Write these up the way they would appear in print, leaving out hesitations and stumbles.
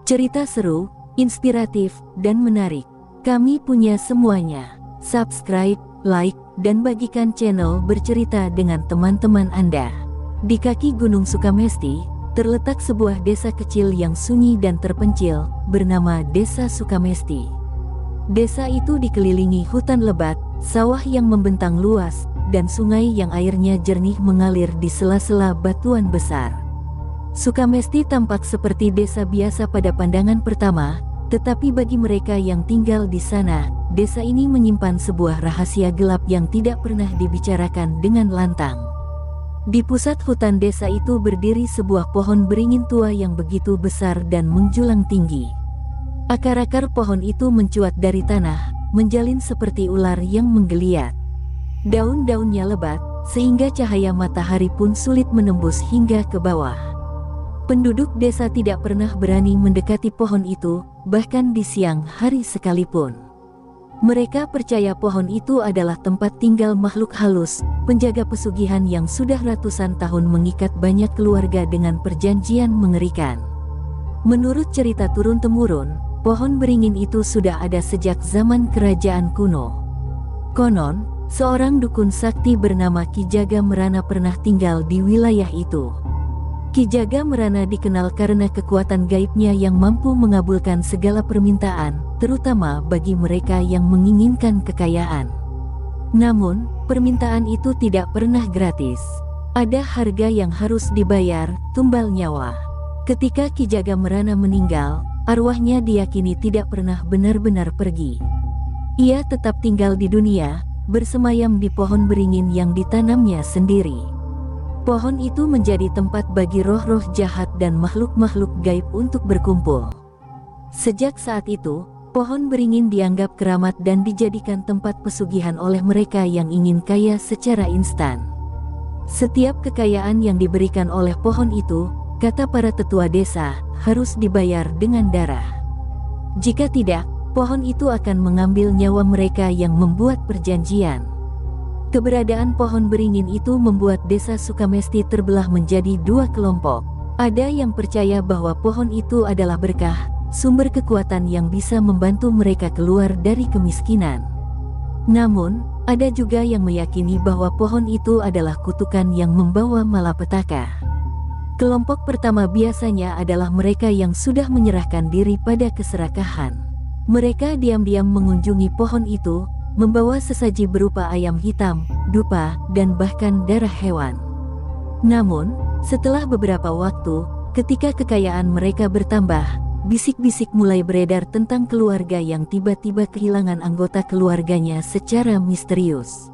Cerita seru, inspiratif, dan menarik. Kami punya semuanya. Subscribe, like, dan bagikan channel bercerita dengan teman-teman Anda. Di kaki Gunung Sukamesti, terletak sebuah desa kecil yang sunyi dan terpencil, bernama Desa Sukamesti. Desa itu dikelilingi hutan lebat, sawah yang membentang luas, dan sungai yang airnya jernih mengalir di sela-sela batuan besar. Sukamesti tampak seperti desa biasa pada pandangan pertama, tetapi bagi mereka yang tinggal di sana, desa ini menyimpan sebuah rahasia gelap yang tidak pernah dibicarakan dengan lantang. Di pusat hutan desa itu berdiri sebuah pohon beringin tua yang begitu besar dan menjulang tinggi. Akar-akar pohon itu mencuat dari tanah, menjalin seperti ular yang menggeliat. Daun-daunnya lebat, sehingga cahaya matahari pun sulit menembus hingga ke bawah. Penduduk desa tidak pernah berani mendekati pohon itu, bahkan di siang hari sekalipun. Mereka percaya pohon itu adalah tempat tinggal makhluk halus, penjaga pesugihan yang sudah ratusan tahun mengikat banyak keluarga dengan perjanjian mengerikan. Menurut cerita turun-temurun, pohon beringin itu sudah ada sejak zaman kerajaan kuno. Konon, seorang dukun sakti bernama Ki Jaga Merana pernah tinggal di wilayah itu. Ki Jaga Merana dikenal karena kekuatan gaibnya yang mampu mengabulkan segala permintaan, terutama bagi mereka yang menginginkan kekayaan. Namun, permintaan itu tidak pernah gratis. Ada harga yang harus dibayar, tumbal nyawa. Ketika Ki Jaga Merana meninggal, arwahnya diyakini tidak pernah benar-benar pergi. Ia tetap tinggal di dunia, bersemayam di pohon beringin yang ditanamnya sendiri. Pohon itu menjadi tempat bagi roh-roh jahat dan makhluk-makhluk gaib untuk berkumpul. Sejak saat itu, pohon beringin dianggap keramat dan dijadikan tempat pesugihan oleh mereka yang ingin kaya secara instan. Setiap kekayaan yang diberikan oleh pohon itu, kata para tetua desa, harus dibayar dengan darah. Jika tidak, pohon itu akan mengambil nyawa mereka yang membuat perjanjian. Keberadaan pohon beringin itu membuat desa Sukamesti terbelah menjadi dua kelompok. Ada yang percaya bahwa pohon itu adalah berkah, sumber kekuatan yang bisa membantu mereka keluar dari kemiskinan. Namun, ada juga yang meyakini bahwa pohon itu adalah kutukan yang membawa malapetaka. Kelompok pertama biasanya adalah mereka yang sudah menyerahkan diri pada keserakahan. Mereka diam-diam mengunjungi pohon itu, membawa sesaji berupa ayam hitam, dupa, dan bahkan darah hewan. Namun, setelah beberapa waktu, ketika kekayaan mereka bertambah, bisik-bisik mulai beredar tentang keluarga yang tiba-tiba kehilangan anggota keluarganya secara misterius.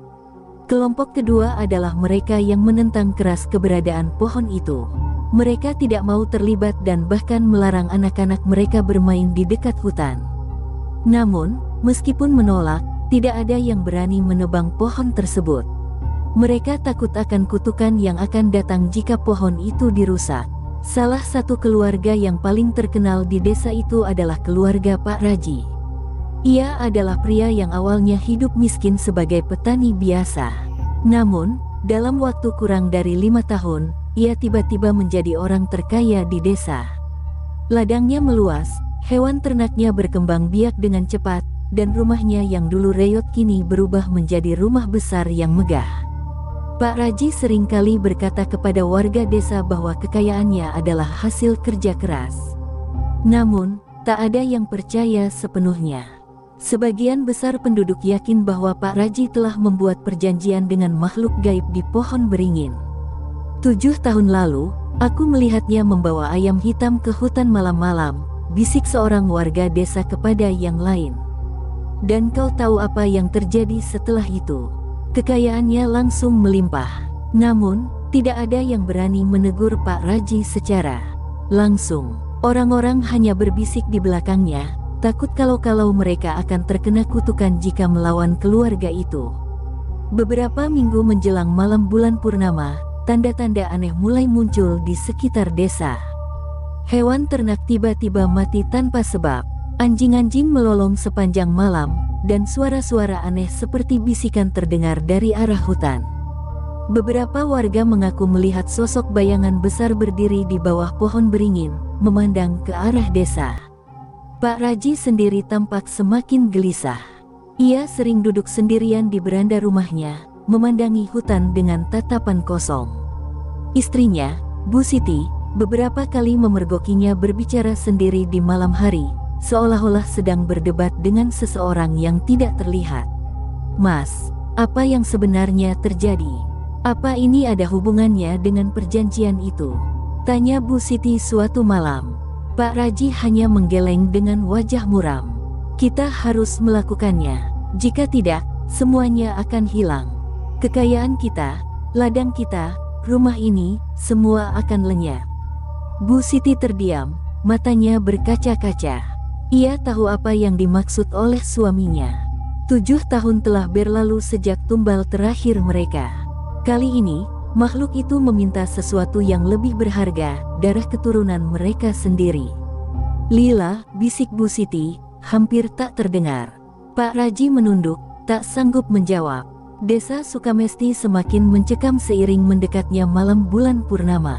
Kelompok kedua adalah mereka yang menentang keras keberadaan pohon itu. Mereka tidak mau terlibat dan bahkan melarang anak-anak mereka bermain di dekat hutan. Namun, meskipun menolak, tidak ada yang berani menebang pohon tersebut. Mereka takut akan kutukan yang akan datang jika pohon itu dirusak. Salah satu keluarga yang paling terkenal di desa itu adalah keluarga Pak Raji. Ia adalah pria yang awalnya hidup miskin sebagai petani biasa. Namun, dalam waktu kurang dari 5 tahun, ia tiba-tiba menjadi orang terkaya di desa. Ladangnya meluas, hewan ternaknya berkembang biak dengan cepat, dan rumahnya yang dulu reot kini berubah menjadi rumah besar yang megah. Pak Raji seringkali berkata kepada warga desa bahwa kekayaannya adalah hasil kerja keras. Namun, tak ada yang percaya sepenuhnya. Sebagian besar penduduk yakin bahwa Pak Raji telah membuat perjanjian dengan makhluk gaib di pohon beringin. 7 tahun lalu, aku melihatnya membawa ayam hitam ke hutan malam-malam, bisik seorang warga desa kepada yang lain. Dan kau tahu apa yang terjadi setelah itu? Kekayaannya langsung melimpah. Namun, tidak ada yang berani menegur Pak Raji secara langsung. Orang-orang hanya berbisik di belakangnya, takut kalau mereka akan terkena kutukan jika melawan keluarga itu. Beberapa minggu menjelang malam bulan purnama, tanda-tanda aneh mulai muncul di sekitar desa. Hewan ternak tiba-tiba mati tanpa sebab. Anjing-anjing melolong sepanjang malam, dan suara-suara aneh seperti bisikan terdengar dari arah hutan. Beberapa warga mengaku melihat sosok bayangan besar berdiri di bawah pohon beringin, memandang ke arah desa. Pak Raji sendiri tampak semakin gelisah. Ia sering duduk sendirian di beranda rumahnya, memandangi hutan dengan tatapan kosong. Istrinya, Bu Siti, beberapa kali memergokinya berbicara sendiri di malam hari, seolah-olah sedang berdebat dengan seseorang yang tidak terlihat. "Mas, apa yang sebenarnya terjadi? Apa ini ada hubungannya dengan perjanjian itu?" tanya Bu Siti suatu malam. Pak Raji hanya menggeleng dengan wajah muram. "Kita harus melakukannya. Jika tidak, semuanya akan hilang. Kekayaan kita, ladang kita, rumah ini, semua akan lenyap." Bu Siti terdiam, matanya berkaca-kaca. Ia tahu apa yang dimaksud oleh suaminya. 7 tahun telah berlalu sejak tumbal terakhir mereka. Kali ini, makhluk itu meminta sesuatu yang lebih berharga, darah keturunan mereka sendiri. "Lila," bisik Bu Siti, hampir tak terdengar. Pak Raji menunduk, tak sanggup menjawab. Desa Sukamesti semakin mencekam seiring mendekatnya malam bulan purnama.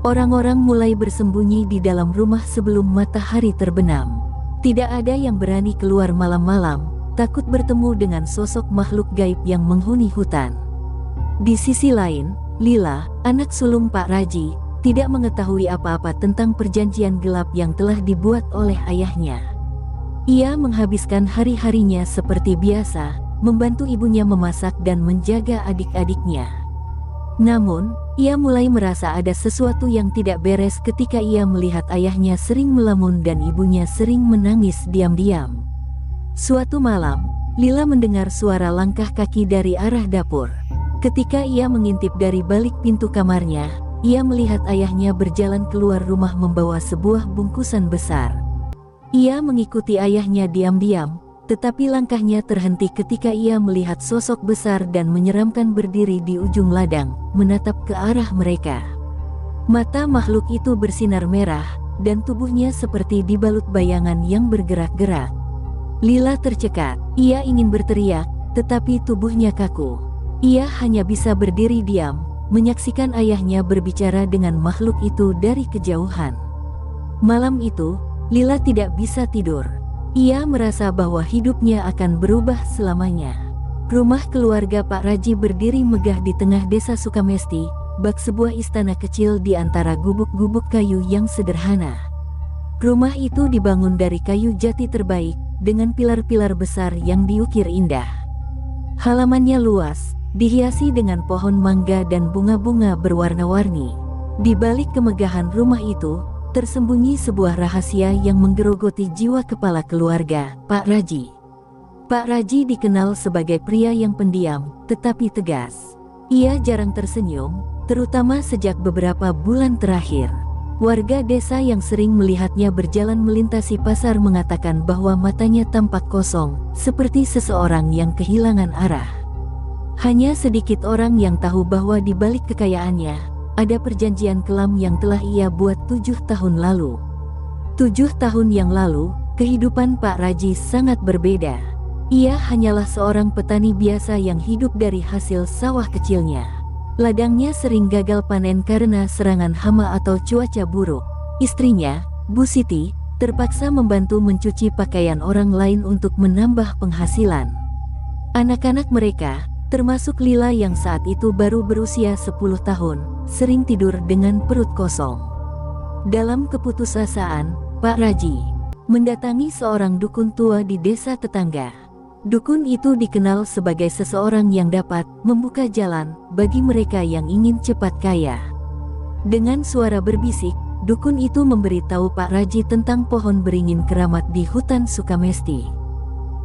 Orang-orang mulai bersembunyi di dalam rumah sebelum matahari terbenam. Tidak ada yang berani keluar malam-malam, takut bertemu dengan sosok makhluk gaib yang menghuni hutan. Di sisi lain, Lila, anak sulung Pak Raji, tidak mengetahui apa-apa tentang perjanjian gelap yang telah dibuat oleh ayahnya. Ia menghabiskan hari-harinya seperti biasa, membantu ibunya memasak dan menjaga adik-adiknya. Namun, ia mulai merasa ada sesuatu yang tidak beres ketika ia melihat ayahnya sering melamun dan ibunya sering menangis diam-diam. Suatu malam, Lila mendengar suara langkah kaki dari arah dapur. Ketika ia mengintip dari balik pintu kamarnya, ia melihat ayahnya berjalan keluar rumah membawa sebuah bungkusan besar. Ia mengikuti ayahnya diam-diam, tetapi langkahnya terhenti ketika ia melihat sosok besar dan menyeramkan berdiri di ujung ladang, menatap ke arah mereka. Mata makhluk itu bersinar merah, dan tubuhnya seperti dibalut bayangan yang bergerak-gerak. Lila tercekat, ia ingin berteriak, tetapi tubuhnya kaku. Ia hanya bisa berdiri diam, menyaksikan ayahnya berbicara dengan makhluk itu dari kejauhan. Malam itu, Lila tidak bisa tidur. Ia merasa bahwa hidupnya akan berubah selamanya. Rumah keluarga Pak Raji berdiri megah di tengah desa Sukamesti, bak sebuah istana kecil di antara gubuk-gubuk kayu yang sederhana. Rumah itu dibangun dari kayu jati terbaik, dengan pilar-pilar besar yang diukir indah. Halamannya luas, dihiasi dengan pohon mangga dan bunga-bunga berwarna-warni. Di balik kemegahan rumah itu, tersembunyi sebuah rahasia yang menggerogoti jiwa kepala keluarga, Pak Raji. Pak Raji dikenal sebagai pria yang pendiam, tetapi tegas. Ia jarang tersenyum, terutama sejak beberapa bulan terakhir. Warga desa yang sering melihatnya berjalan melintasi pasar mengatakan bahwa matanya tampak kosong, seperti seseorang yang kehilangan arah. Hanya sedikit orang yang tahu bahwa di balik kekayaannya, ada perjanjian kelam yang telah ia buat 7 tahun lalu. 7 tahun yang lalu, kehidupan Pak Raji sangat berbeda. Ia hanyalah seorang petani biasa yang hidup dari hasil sawah kecilnya. Ladangnya sering gagal panen karena serangan hama atau cuaca buruk. Istrinya, Bu Siti, terpaksa membantu mencuci pakaian orang lain untuk menambah penghasilan. Anak-anak mereka, termasuk Lila yang saat itu baru berusia 10 tahun, sering tidur dengan perut kosong. Dalam keputusasaan, Pak Raji mendatangi seorang dukun tua di desa tetangga. Dukun itu dikenal sebagai seseorang yang dapat membuka jalan bagi mereka yang ingin cepat kaya. Dengan suara berbisik, dukun itu memberitahu Pak Raji tentang pohon beringin keramat di hutan Sukamesti.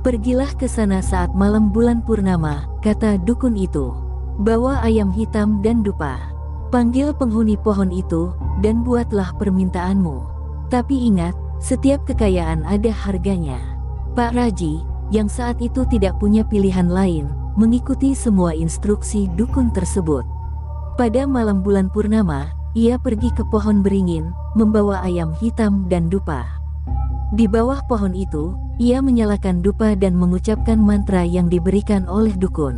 "Pergilah ke sana saat malam bulan purnama," kata dukun itu. "Bawa ayam hitam dan dupa. Panggil penghuni pohon itu, dan buatlah permintaanmu. Tapi ingat, setiap kekayaan ada harganya." Pak Raji, yang saat itu tidak punya pilihan lain, mengikuti semua instruksi dukun tersebut. Pada malam bulan purnama, ia pergi ke pohon beringin, membawa ayam hitam dan dupa. Di bawah pohon itu, ia menyalakan dupa dan mengucapkan mantra yang diberikan oleh dukun.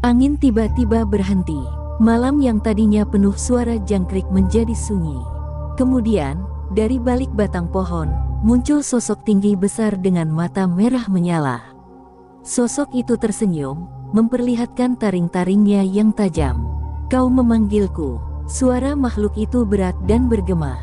Angin tiba-tiba berhenti. Malam yang tadinya penuh suara jangkrik menjadi sunyi. Kemudian, dari balik batang pohon, muncul sosok tinggi besar dengan mata merah menyala. Sosok itu tersenyum, memperlihatkan taring-taringnya yang tajam. "Kau memanggilku?" Suara makhluk itu berat dan bergema.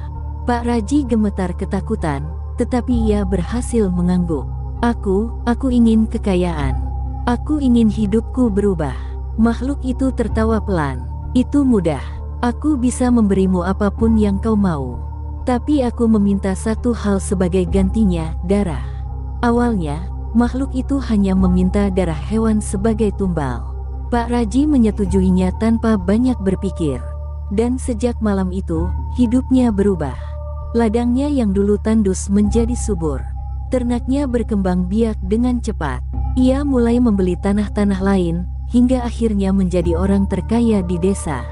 Pak Raji gemetar ketakutan, tetapi ia berhasil mengangguk. Aku ingin kekayaan. Aku ingin hidupku berubah." Makhluk itu tertawa pelan. "Itu mudah. Aku bisa memberimu apapun yang kau mau. Tapi aku meminta satu hal sebagai gantinya, darah." Awalnya, makhluk itu hanya meminta darah hewan sebagai tumbal. Pak Raji menyetujuinya tanpa banyak berpikir. Dan sejak malam itu, hidupnya berubah. Ladangnya yang dulu tandus menjadi subur. Ternaknya berkembang biak dengan cepat. Ia mulai membeli tanah-tanah lain, hingga akhirnya menjadi orang terkaya di desa.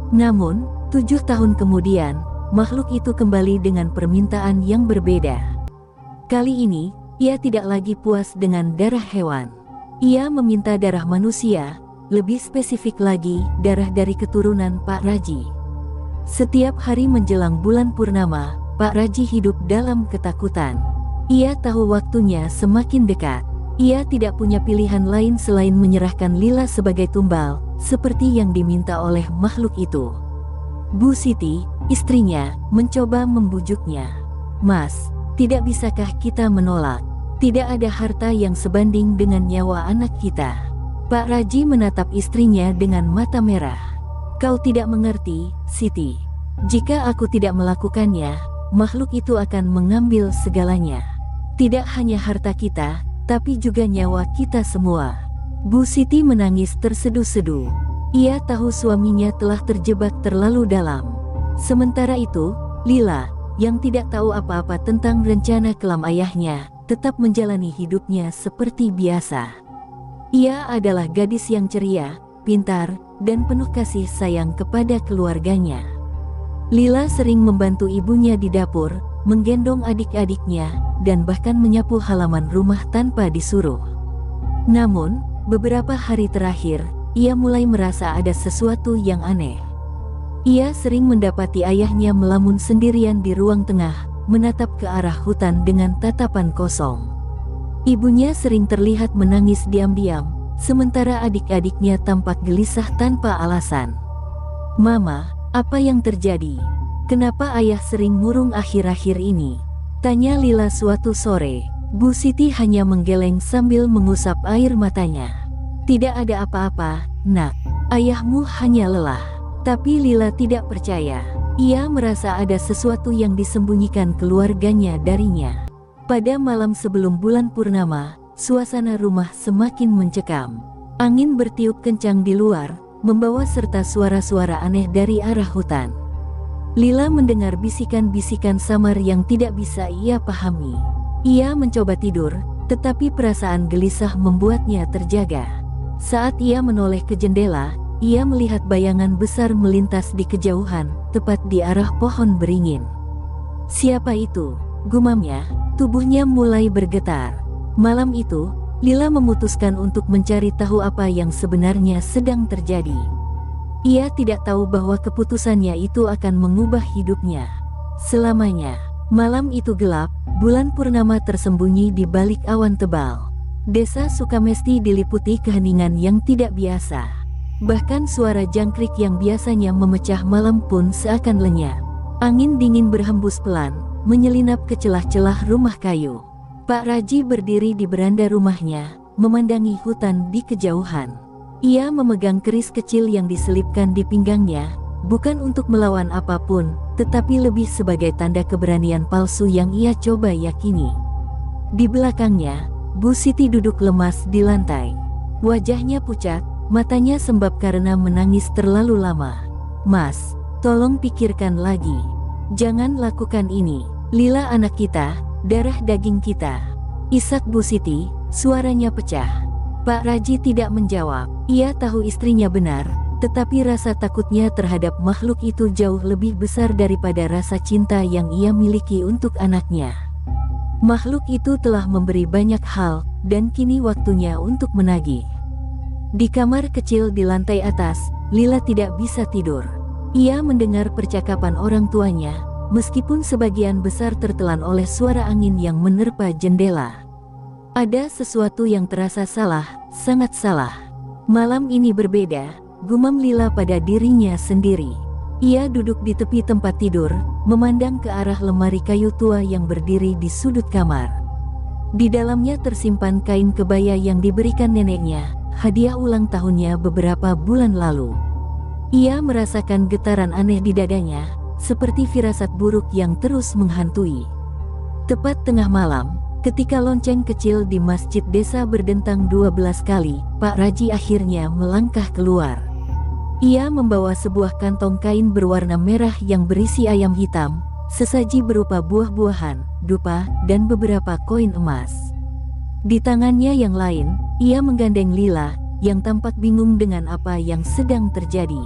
Namun, 7 tahun kemudian, makhluk itu kembali dengan permintaan yang berbeda. Kali ini, ia tidak lagi puas dengan darah hewan. Ia meminta darah manusia, lebih spesifik lagi, darah dari keturunan Pak Raji. Setiap hari menjelang bulan purnama, Pak Raji hidup dalam ketakutan. Ia tahu waktunya semakin dekat. Ia tidak punya pilihan lain selain menyerahkan Lila sebagai tumbal, seperti yang diminta oleh makhluk itu. Bu Siti, istrinya, mencoba membujuknya. "Mas, tidak bisakah kita menolak? Tidak ada harta yang sebanding dengan nyawa anak kita." Pak Raji menatap istrinya dengan mata merah. "Kau tidak mengerti, Siti. Jika aku tidak melakukannya, makhluk itu akan mengambil segalanya. Tidak hanya harta kita, tapi juga nyawa kita semua." Bu Siti menangis terseduh-seduh. Ia tahu suaminya telah terjebak terlalu dalam. Sementara itu, Lila, yang tidak tahu apa-apa tentang rencana kelam ayahnya, tetap menjalani hidupnya seperti biasa. Ia adalah gadis yang ceria, pintar, dan penuh kasih sayang kepada keluarganya. Lila sering membantu ibunya di dapur, menggendong adik-adiknya, dan bahkan menyapu halaman rumah tanpa disuruh. Namun, beberapa hari terakhir, ia mulai merasa ada sesuatu yang aneh. Ia sering mendapati ayahnya melamun sendirian di ruang tengah, menatap ke arah hutan dengan tatapan kosong. Ibunya sering terlihat menangis diam-diam, sementara adik-adiknya tampak gelisah tanpa alasan. "Mama, apa yang terjadi? Kenapa ayah sering murung akhir-akhir ini?" tanya Lila suatu sore. Bu Siti hanya menggeleng sambil mengusap air matanya. "Tidak ada apa-apa, Nak. Ayahmu hanya lelah." Tapi Lila tidak percaya. Ia merasa ada sesuatu yang disembunyikan keluarganya darinya. Pada malam sebelum bulan purnama, suasana rumah semakin mencekam. Angin bertiup kencang di luar, membawa serta suara-suara aneh dari arah hutan. Lila mendengar bisikan-bisikan samar yang tidak bisa ia pahami. Ia mencoba tidur, tetapi perasaan gelisah membuatnya terjaga. Saat ia menoleh ke jendela, ia melihat bayangan besar melintas di kejauhan, tepat di arah pohon beringin. "Siapa itu?" gumamnya, tubuhnya mulai bergetar. Malam itu, Lila memutuskan untuk mencari tahu apa yang sebenarnya sedang terjadi. Ia tidak tahu bahwa keputusannya itu akan mengubah hidupnya selamanya. Malam itu gelap, bulan purnama tersembunyi di balik awan tebal. Desa Sukamesti diliputi keheningan yang tidak biasa. Bahkan suara jangkrik yang biasanya memecah malam pun seakan lenyap. Angin dingin berhembus pelan, menyelinap ke celah-celah rumah kayu. Pak Raji berdiri di beranda rumahnya, memandangi hutan di kejauhan. Ia memegang keris kecil yang diselipkan di pinggangnya, bukan untuk melawan apapun, tetapi lebih sebagai tanda keberanian palsu yang ia coba yakini. Di belakangnya, Bu Siti duduk lemas di lantai. Wajahnya pucat, matanya sembab karena menangis terlalu lama. "Mas, tolong pikirkan lagi. Jangan lakukan ini. Lila anak kita, darah daging kita." Isak Bu Siti, suaranya pecah. Pak Raji tidak menjawab. Ia tahu istrinya benar, tetapi rasa takutnya terhadap makhluk itu jauh lebih besar daripada rasa cinta yang ia miliki untuk anaknya. Makhluk itu telah memberi banyak hal, dan kini waktunya untuk menagih. Di kamar kecil di lantai atas, Lila tidak bisa tidur. Ia mendengar percakapan orang tuanya, meskipun sebagian besar tertelan oleh suara angin yang menerpa jendela. Ada sesuatu yang terasa salah, sangat salah. Malam ini berbeda, gumam Lila pada dirinya sendiri. Ia duduk di tepi tempat tidur, memandang ke arah lemari kayu tua yang berdiri di sudut kamar. Di dalamnya tersimpan kain kebaya yang diberikan neneknya, hadiah ulang tahunnya beberapa bulan lalu. Ia merasakan getaran aneh di dadanya, seperti firasat buruk yang terus menghantui. Tepat tengah malam, ketika lonceng kecil di masjid desa berdentang 12 kali, Pak Raji akhirnya melangkah keluar. Ia membawa sebuah kantong kain berwarna merah yang berisi ayam hitam, sesaji berupa buah-buahan, dupa, dan beberapa koin emas. Di tangannya yang lain, ia menggandeng Lila, yang tampak bingung dengan apa yang sedang terjadi.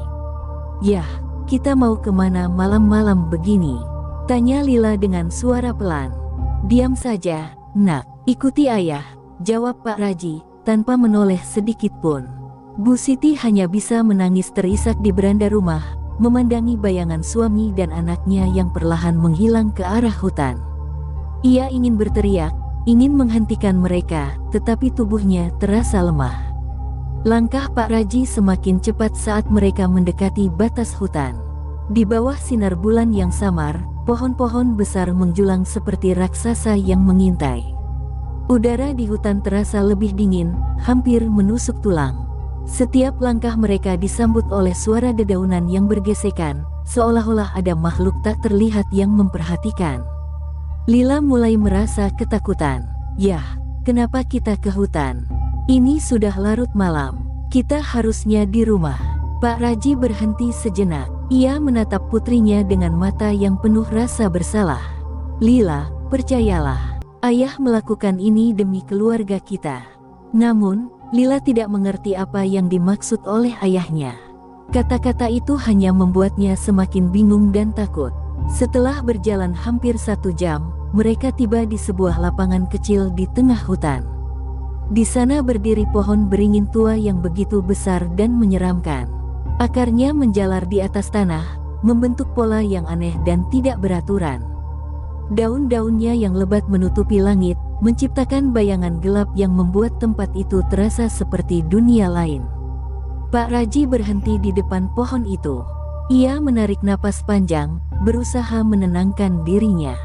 "Yah, kita mau kemana malam-malam begini?" tanya Lila dengan suara pelan. "Diam saja, nak, ikuti ayah," jawab Pak Raji, tanpa menoleh sedikit pun. Bu Siti hanya bisa menangis terisak di beranda rumah, memandangi bayangan suami dan anaknya yang perlahan menghilang ke arah hutan. Ia ingin berteriak, ingin menghentikan mereka, tetapi tubuhnya terasa lemah. Langkah Pak Raji semakin cepat saat mereka mendekati batas hutan. Di bawah sinar bulan yang samar, pohon-pohon besar menjulang seperti raksasa yang mengintai. Udara di hutan terasa lebih dingin, hampir menusuk tulang. Setiap langkah mereka disambut oleh suara dedaunan yang bergesekan, seolah-olah ada makhluk tak terlihat yang memperhatikan. Lila mulai merasa ketakutan. "Yah, kenapa kita ke hutan? Ini sudah larut malam, kita harusnya di rumah." Pak Raji berhenti sejenak. Ia menatap putrinya dengan mata yang penuh rasa bersalah. "Lila, percayalah, ayah melakukan ini demi keluarga kita." Namun, Lila tidak mengerti apa yang dimaksud oleh ayahnya. Kata-kata itu hanya membuatnya semakin bingung dan takut. Setelah berjalan hampir 1 jam, mereka tiba di sebuah lapangan kecil di tengah hutan. Di sana berdiri pohon beringin tua yang begitu besar dan menyeramkan. Akarnya menjalar di atas tanah, membentuk pola yang aneh dan tidak beraturan. Daun-daunnya yang lebat menutupi langit, menciptakan bayangan gelap yang membuat tempat itu terasa seperti dunia lain. Pak Raji berhenti di depan pohon itu. Ia menarik napas panjang, berusaha menenangkan dirinya.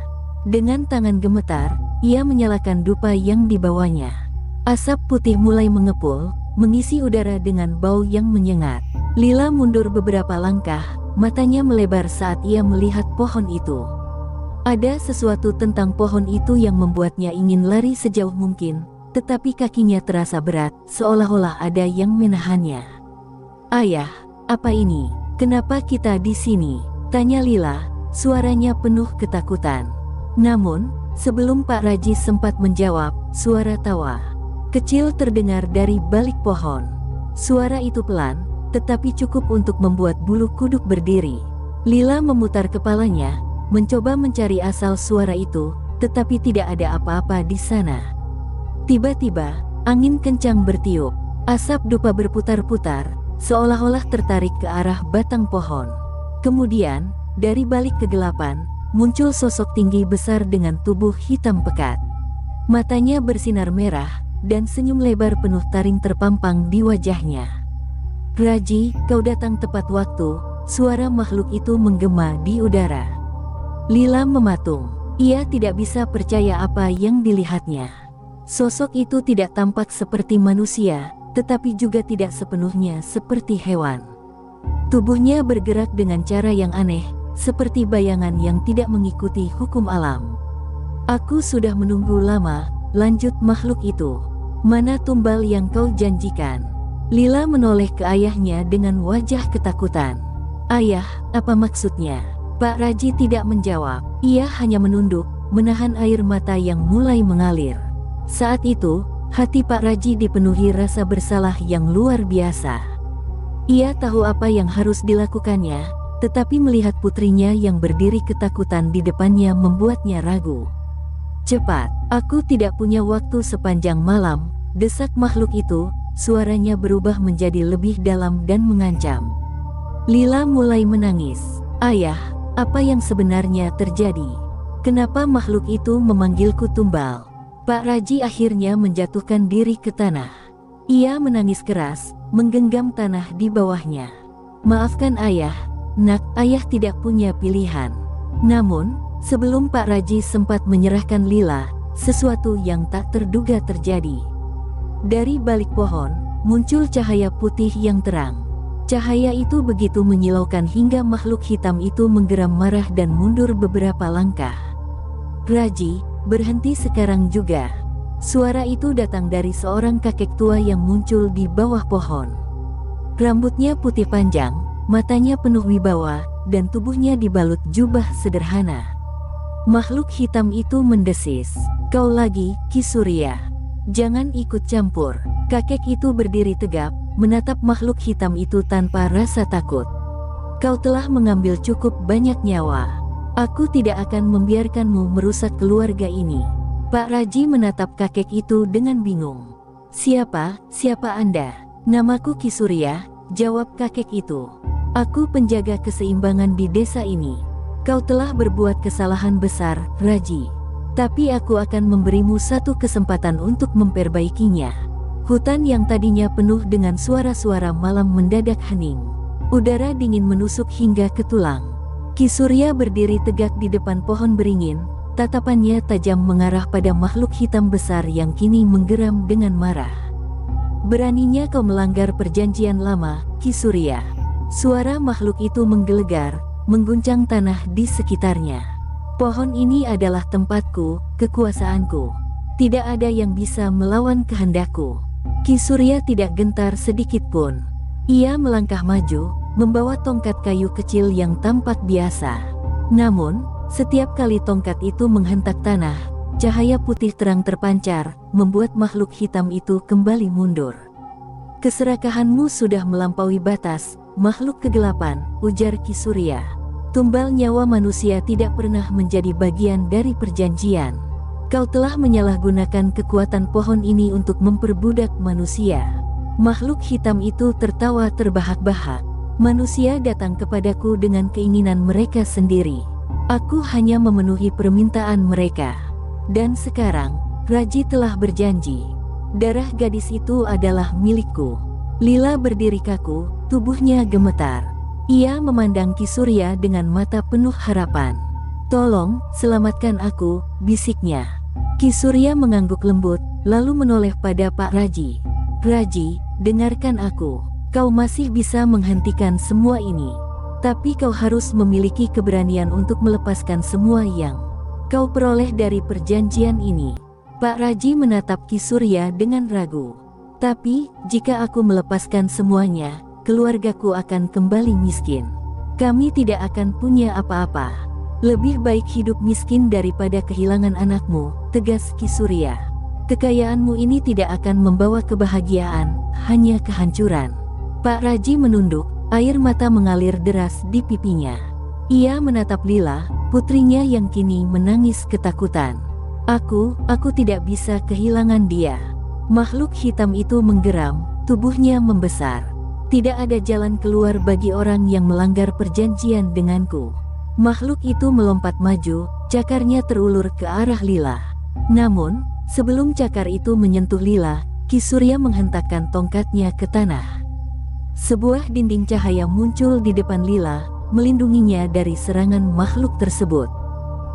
Dengan tangan gemetar, ia menyalakan dupa yang dibawanya. Asap putih mulai mengepul, mengisi udara dengan bau yang menyengat. Lila mundur beberapa langkah, matanya melebar saat ia melihat pohon itu. Ada sesuatu tentang pohon itu yang membuatnya ingin lari sejauh mungkin, tetapi kakinya terasa berat, seolah-olah ada yang menahannya. "Ayah, apa ini? Kenapa kita di sini?" tanya Lila, suaranya penuh ketakutan. Namun, sebelum Pak Raji sempat menjawab, suara tawa kecil terdengar dari balik pohon. Suara itu pelan, tetapi cukup untuk membuat bulu kuduk berdiri. Lila memutar kepalanya, mencoba mencari asal suara itu, tetapi tidak ada apa-apa di sana. Tiba-tiba, angin kencang bertiup, asap dupa berputar-putar, seolah-olah tertarik ke arah batang pohon. Kemudian, dari balik kegelapan, muncul sosok tinggi besar dengan tubuh hitam pekat. Matanya bersinar merah, dan senyum lebar penuh taring terpampang di wajahnya. "Raji, kau datang tepat waktu," suara makhluk itu menggema di udara. Lila mematung. Ia tidak bisa percaya apa yang dilihatnya. Sosok itu tidak tampak seperti manusia, tetapi juga tidak sepenuhnya seperti hewan. Tubuhnya bergerak dengan cara yang aneh, seperti bayangan yang tidak mengikuti hukum alam. "Aku sudah menunggu lama," lanjut makhluk itu. "Mana tumbal yang kau janjikan?" Lila menoleh ke ayahnya dengan wajah ketakutan. "Ayah, apa maksudnya?" Pak Raji tidak menjawab. Ia hanya menunduk, menahan air mata yang mulai mengalir. Saat itu, hati Pak Raji dipenuhi rasa bersalah yang luar biasa. Ia tahu apa yang harus dilakukannya, tetapi melihat putrinya yang berdiri ketakutan di depannya membuatnya ragu. "Cepat, aku tidak punya waktu sepanjang malam," desak makhluk itu, suaranya berubah menjadi lebih dalam dan mengancam. Lila mulai menangis. "Ayah, Apa yang sebenarnya terjadi? Kenapa makhluk itu memanggilku Tumbal? Pak Raji akhirnya menjatuhkan diri ke tanah. Ia menangis keras, menggenggam tanah di bawahnya. Maafkan ayah, nak, ayah tidak punya pilihan. Namun, sebelum Pak Raji sempat menyerahkan Lila, sesuatu yang tak terduga terjadi. Dari balik pohon, muncul cahaya putih yang terang. Cahaya itu begitu menyilaukan hingga makhluk hitam itu menggeram marah dan mundur beberapa langkah. Raji, berhenti sekarang juga. Suara itu datang dari seorang kakek tua yang muncul di bawah pohon. Rambutnya putih panjang, matanya penuh wibawa, dan tubuhnya dibalut jubah sederhana. Makhluk hitam itu mendesis, "Kau lagi, Ki Surya. Jangan ikut campur." Kakek itu berdiri tegap, menatap makhluk hitam itu tanpa rasa takut. "Kau telah mengambil cukup banyak nyawa. Aku tidak akan membiarkanmu merusak keluarga ini." Pak Raji menatap kakek itu dengan bingung. Siapa Anda?" "Namaku Ki Surya," jawab kakek itu. "Aku penjaga keseimbangan di desa ini. Kau telah berbuat kesalahan besar, Raji. Tapi aku akan memberimu satu kesempatan untuk memperbaikinya." Hutan yang tadinya penuh dengan suara-suara malam mendadak hening. Udara dingin menusuk hingga ke tulang. Ki Surya berdiri tegak di depan pohon beringin, tatapannya tajam mengarah pada makhluk hitam besar yang kini menggeram dengan marah. "Beraninya kau melanggar perjanjian lama, Ki Surya." Suara makhluk itu menggelegar, mengguncang tanah di sekitarnya. "Pohon ini adalah tempatku, kekuasaanku. Tidak ada yang bisa melawan kehendakku." Ki Surya tidak gentar sedikit pun. Ia melangkah maju, membawa tongkat kayu kecil yang tampak biasa. Namun, setiap kali tongkat itu menghentak tanah, cahaya putih terang terpancar, membuat makhluk hitam itu kembali mundur. "Keserakahanmu sudah melampaui batas, makhluk kegelapan," ujar Ki Surya. "Tumbal nyawa manusia tidak pernah menjadi bagian dari perjanjian. Kau telah menyalahgunakan kekuatan pohon ini untuk memperbudak manusia." Makhluk hitam itu tertawa terbahak-bahak. "Manusia datang kepadaku dengan keinginan mereka sendiri. Aku hanya memenuhi permintaan mereka. Dan sekarang, Raji telah berjanji. Darah gadis itu adalah milikku." Lila berdiri kaku, tubuhnya gemetar. Ia memandang Ki Surya dengan mata penuh harapan. "Tolong, selamatkan aku," bisiknya. Ki Surya mengangguk lembut, lalu menoleh pada Pak Raji. "Raji, dengarkan aku. Kau masih bisa menghentikan semua ini. Tapi kau harus memiliki keberanian untuk melepaskan semua yang kau peroleh dari perjanjian ini." Pak Raji menatap Ki Surya dengan ragu. "Tapi, jika aku melepaskan semuanya, keluargaku akan kembali miskin. Kami tidak akan punya apa-apa. Lebih baik hidup miskin daripada kehilangan anakmu," tegas Ki Surya. "Kekayaanmu ini tidak akan membawa kebahagiaan, hanya kehancuran." Pak Raji menunduk, air mata mengalir deras di pipinya. Ia menatap Lila, putrinya yang kini menangis ketakutan. Aku tidak bisa kehilangan dia." Makhluk hitam itu menggeram, tubuhnya membesar. "Tidak ada jalan keluar bagi orang yang melanggar perjanjian denganku." Makhluk itu melompat maju, cakarnya terulur ke arah Lila. Namun, sebelum cakar itu menyentuh Lila, Ki Surya menghentakkan tongkatnya ke tanah. Sebuah dinding cahaya muncul di depan Lila, melindunginya dari serangan makhluk tersebut.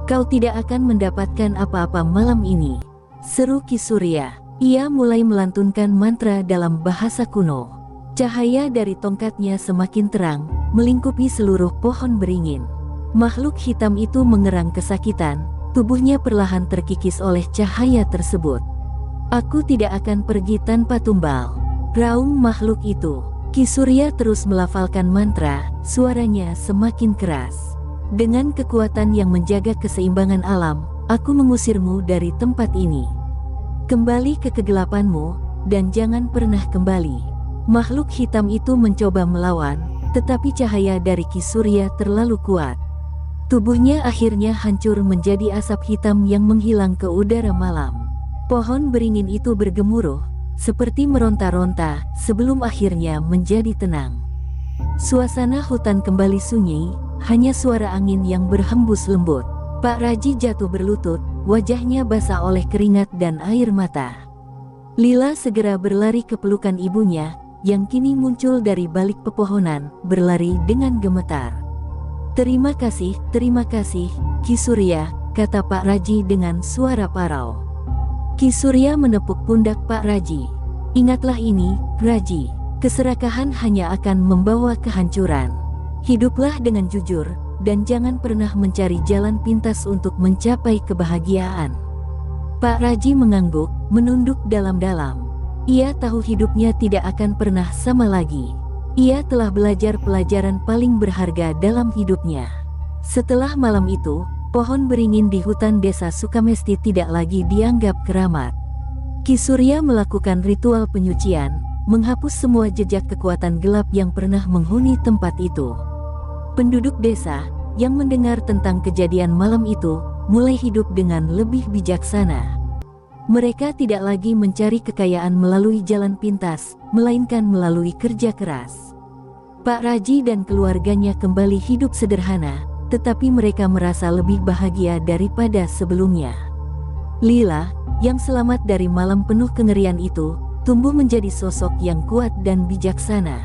"Kau tidak akan mendapatkan apa-apa malam ini," seru Ki Surya. Ia mulai melantunkan mantra dalam bahasa kuno. Cahaya dari tongkatnya semakin terang, melingkupi seluruh pohon beringin. Makhluk hitam itu mengerang kesakitan, tubuhnya perlahan terkikis oleh cahaya tersebut. "Aku tidak akan pergi tanpa tumbal," raung makhluk itu. Ki Surya terus melafalkan mantra, suaranya semakin keras. "Dengan kekuatan yang menjaga keseimbangan alam, aku mengusirmu dari tempat ini. Kembali ke kegelapanmu, dan jangan pernah kembali." Makhluk hitam itu mencoba melawan, tetapi cahaya dari Ki Surya terlalu kuat. Tubuhnya akhirnya hancur menjadi asap hitam yang menghilang ke udara malam. Pohon beringin itu bergemuruh, seperti meronta-ronta, sebelum akhirnya menjadi tenang. Suasana hutan kembali sunyi, hanya suara angin yang berhembus lembut. Pak Raji jatuh berlutut, wajahnya basah oleh keringat dan air mata. Lila segera berlari ke pelukan ibunya, yang kini muncul dari balik pepohonan, berlari dengan gemetar. Terima kasih, Ki Surya," kata Pak Raji dengan suara parau. Ki Surya menepuk pundak Pak Raji. "Ingatlah ini, Raji, keserakahan hanya akan membawa kehancuran. Hiduplah dengan jujur, dan jangan pernah mencari jalan pintas untuk mencapai kebahagiaan." Pak Raji mengangguk, menunduk dalam-dalam. Ia tahu hidupnya tidak akan pernah sama lagi. Ia telah belajar pelajaran paling berharga dalam hidupnya. Setelah malam itu, pohon beringin di hutan desa Sukamesti tidak lagi dianggap keramat. Ki Surya melakukan ritual penyucian, menghapus semua jejak kekuatan gelap yang pernah menghuni tempat itu. Penduduk desa yang mendengar tentang kejadian malam itu mulai hidup dengan lebih bijaksana. Mereka tidak lagi mencari kekayaan melalui jalan pintas, melainkan melalui kerja keras. Pak Raji dan keluarganya kembali hidup sederhana, tetapi mereka merasa lebih bahagia daripada sebelumnya. Lila, yang selamat dari malam penuh kengerian itu, tumbuh menjadi sosok yang kuat dan bijaksana.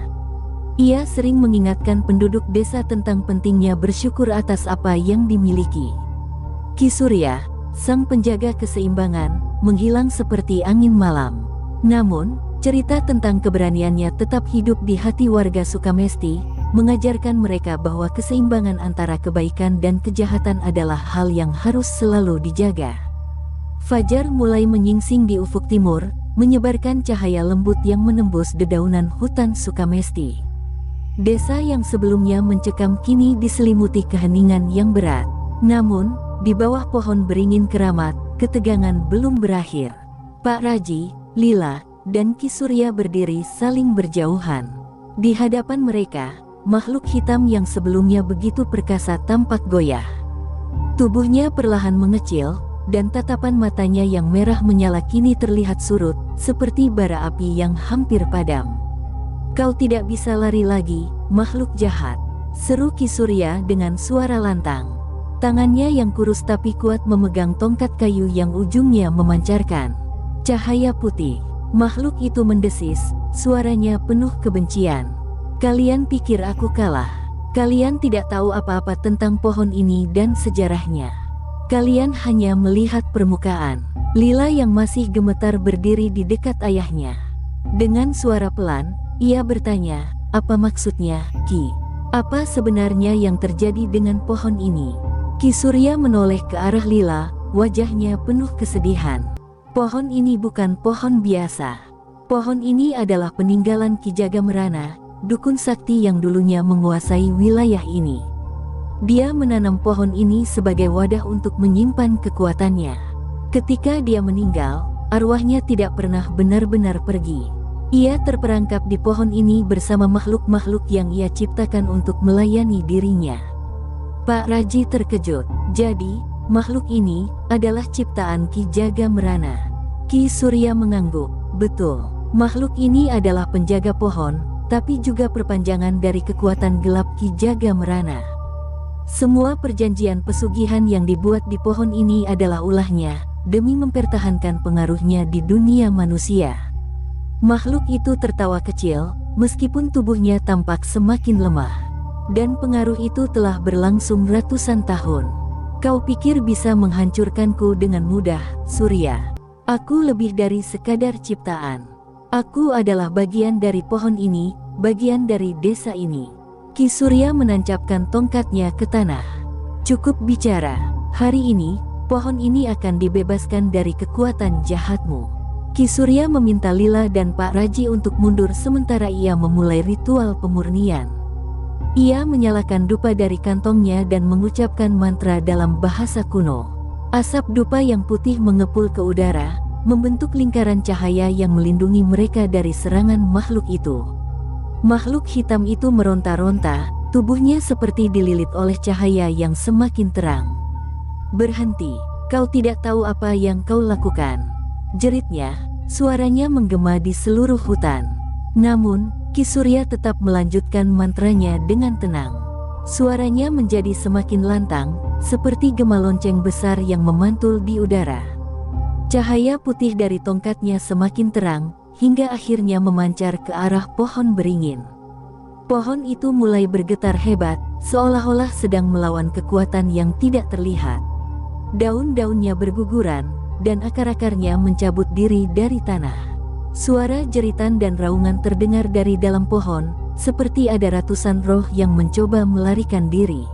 Ia sering mengingatkan penduduk desa tentang pentingnya bersyukur atas apa yang dimiliki. Ki Surya, sang penjaga keseimbangan, menghilang seperti angin malam. Namun, cerita tentang keberaniannya tetap hidup di hati warga Sukamesti, mengajarkan mereka bahwa keseimbangan antara kebaikan dan kejahatan adalah hal yang harus selalu dijaga. Fajar mulai menyingsing di ufuk timur, menyebarkan cahaya lembut yang menembus dedaunan hutan Sukamesti. Desa yang sebelumnya mencekam kini diselimuti keheningan yang berat. Namun, di bawah pohon beringin keramat, ketegangan belum berakhir. Pak Raji, Lila, dan Ki Surya berdiri saling berjauhan. Di hadapan mereka, makhluk hitam yang sebelumnya begitu perkasa tampak goyah. Tubuhnya perlahan mengecil, dan tatapan matanya yang merah menyala kini terlihat surut, seperti bara api yang hampir padam. "Kau tidak bisa lari lagi, makhluk jahat," seru Ki Surya dengan suara lantang. Tangannya yang kurus tapi kuat memegang tongkat kayu yang ujungnya memancarkan cahaya putih. Makhluk itu mendesis, suaranya penuh kebencian. "Kalian pikir aku kalah? Kalian tidak tahu apa-apa tentang pohon ini dan sejarahnya. Kalian hanya melihat permukaan." Lila yang masih gemetar berdiri di dekat ayahnya. Dengan suara pelan, ia bertanya, "Apa maksudnya, Ki? Apa sebenarnya yang terjadi dengan pohon ini?" Ki Surya menoleh ke arah Lila, wajahnya penuh kesedihan. "Pohon ini bukan pohon biasa. Pohon ini adalah peninggalan Ki Jagamerana, dukun sakti yang dulunya menguasai wilayah ini. Dia menanam pohon ini sebagai wadah untuk menyimpan kekuatannya. Ketika dia meninggal, arwahnya tidak pernah benar-benar pergi. Ia terperangkap di pohon ini bersama makhluk-makhluk yang ia ciptakan untuk melayani dirinya." Pak Raji terkejut. "Jadi, makhluk ini adalah ciptaan Ki Jagamerana?" Ki Surya mengangguk. "Betul. Makhluk ini adalah penjaga pohon, tapi juga perpanjangan dari kekuatan gelap Ki Jagamerana. Semua perjanjian pesugihan yang dibuat di pohon ini adalah ulahnya, demi mempertahankan pengaruhnya di dunia manusia." Makhluk itu tertawa kecil, meskipun tubuhnya tampak semakin lemah. "Dan pengaruh itu telah berlangsung ratusan tahun. Kau pikir bisa menghancurkanku dengan mudah, Surya? Aku lebih dari sekadar ciptaan. Aku adalah bagian dari pohon ini, bagian dari desa ini." Ki Surya menancapkan tongkatnya ke tanah. "Cukup bicara. Hari ini, pohon ini akan dibebaskan dari kekuatan jahatmu." Ki Surya meminta Lila dan Pak Raji untuk mundur sementara ia memulai ritual pemurnian. Ia menyalakan dupa dari kantongnya dan mengucapkan mantra dalam bahasa kuno. Asap dupa yang putih mengepul ke udara, membentuk lingkaran cahaya yang melindungi mereka dari serangan makhluk itu. Makhluk hitam itu meronta-ronta, tubuhnya seperti dililit oleh cahaya yang semakin terang. "Berhenti, kau tidak tahu apa yang kau lakukan," jeritnya, suaranya menggema di seluruh hutan. Namun, Ki Surya tetap melanjutkan mantranya dengan tenang. Suaranya menjadi semakin lantang, seperti gema lonceng besar yang memantul di udara. Cahaya putih dari tongkatnya semakin terang, hingga akhirnya memancar ke arah pohon beringin. Pohon itu mulai bergetar hebat, seolah-olah sedang melawan kekuatan yang tidak terlihat. Daun-daunnya berguguran, dan akar-akarnya mencabut diri dari tanah. Suara jeritan dan raungan terdengar dari dalam pohon, seperti ada ratusan roh yang mencoba melarikan diri.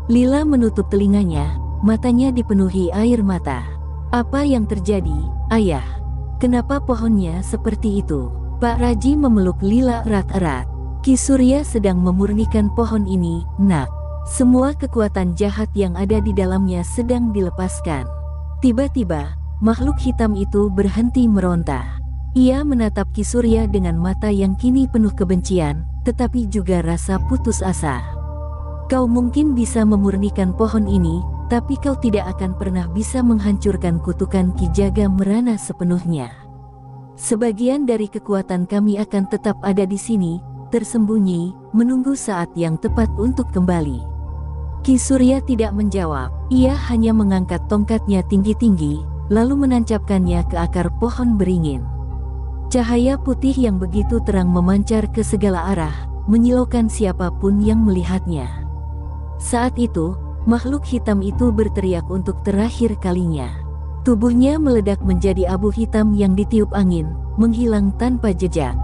Lila menutup telinganya, matanya dipenuhi air mata. Apa yang terjadi, Ayah? Kenapa pohonnya seperti itu? Pak Raji memeluk Lila erat-erat. Ki Surya sedang memurnikan pohon ini, Nak. Semua kekuatan jahat yang ada di dalamnya sedang dilepaskan. Tiba-tiba, makhluk hitam itu berhenti meronta. Ia menatap Ki Surya dengan mata yang kini penuh kebencian, tetapi juga rasa putus asa. Kau mungkin bisa memurnikan pohon ini, tapi kau tidak akan pernah bisa menghancurkan kutukan Ki Jaga Merana sepenuhnya. Sebagian dari kekuatan kami akan tetap ada di sini, tersembunyi, menunggu saat yang tepat untuk kembali. Ki Surya tidak menjawab, ia hanya mengangkat tongkatnya tinggi-tinggi, lalu menancapkannya ke akar pohon beringin. Cahaya putih yang begitu terang memancar ke segala arah, menyilaukan siapapun yang melihatnya. Saat itu, makhluk hitam itu berteriak untuk terakhir kalinya. Tubuhnya meledak menjadi abu hitam yang ditiup angin, menghilang tanpa jejak.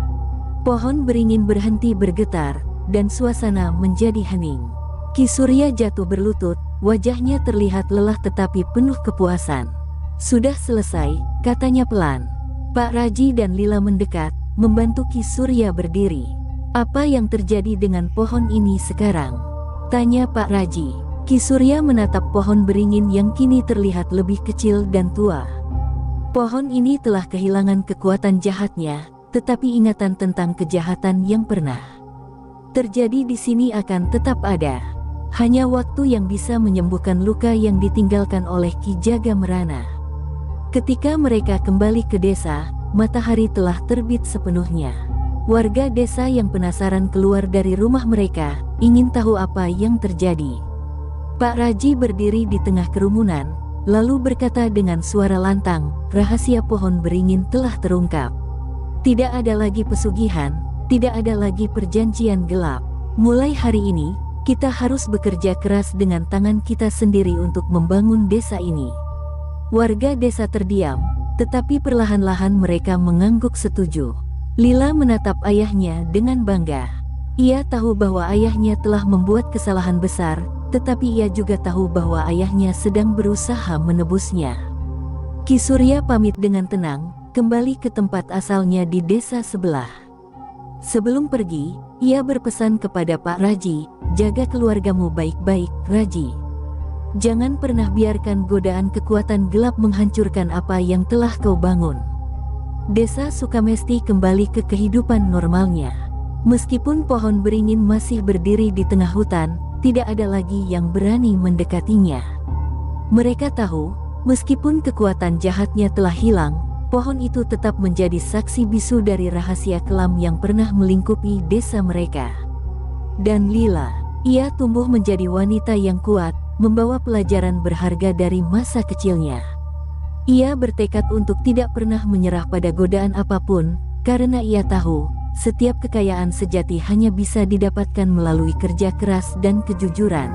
Pohon beringin berhenti bergetar, dan suasana menjadi hening. Ki Surya jatuh berlutut, wajahnya terlihat lelah tetapi penuh kepuasan. Sudah selesai, katanya pelan. Pak Raji dan Lila mendekat, membantu Ki Surya berdiri. Apa yang terjadi dengan pohon ini sekarang? Tanya Pak Raji. Ki Surya menatap pohon beringin yang kini terlihat lebih kecil dan tua. Pohon ini telah kehilangan kekuatan jahatnya, tetapi ingatan tentang kejahatan yang pernah terjadi di sini akan tetap ada. Hanya waktu yang bisa menyembuhkan luka yang ditinggalkan oleh Ki Jaga Merana. Ketika mereka kembali ke desa, matahari telah terbit sepenuhnya. Warga desa yang penasaran keluar dari rumah mereka, ingin tahu apa yang terjadi. Pak Raji berdiri di tengah kerumunan, lalu berkata dengan suara lantang, rahasia pohon beringin telah terungkap. Tidak ada lagi pesugihan, tidak ada lagi perjanjian gelap. Mulai hari ini, kita harus bekerja keras dengan tangan kita sendiri untuk membangun desa ini. Warga desa terdiam, tetapi perlahan-lahan mereka mengangguk setuju. Lila menatap ayahnya dengan bangga. Ia tahu bahwa ayahnya telah membuat kesalahan besar, tetapi ia juga tahu bahwa ayahnya sedang berusaha menebusnya. Ki Surya pamit dengan tenang, kembali ke tempat asalnya di desa sebelah. Sebelum pergi, ia berpesan kepada Pak Raji, jaga keluargamu baik-baik, Raji. Jangan pernah biarkan godaan kekuatan gelap menghancurkan apa yang telah kau bangun. Desa Sukamesti kembali ke kehidupan normalnya. Meskipun pohon beringin masih berdiri di tengah hutan, tidak ada lagi yang berani mendekatinya. Mereka tahu, meskipun kekuatan jahatnya telah hilang, pohon itu tetap menjadi saksi bisu dari rahasia kelam yang pernah melingkupi desa mereka. Dan Lila, ia tumbuh menjadi wanita yang kuat, membawa pelajaran berharga dari masa kecilnya. Ia bertekad untuk tidak pernah menyerah pada godaan apapun, karena ia tahu, setiap kekayaan sejati hanya bisa didapatkan melalui kerja keras dan kejujuran.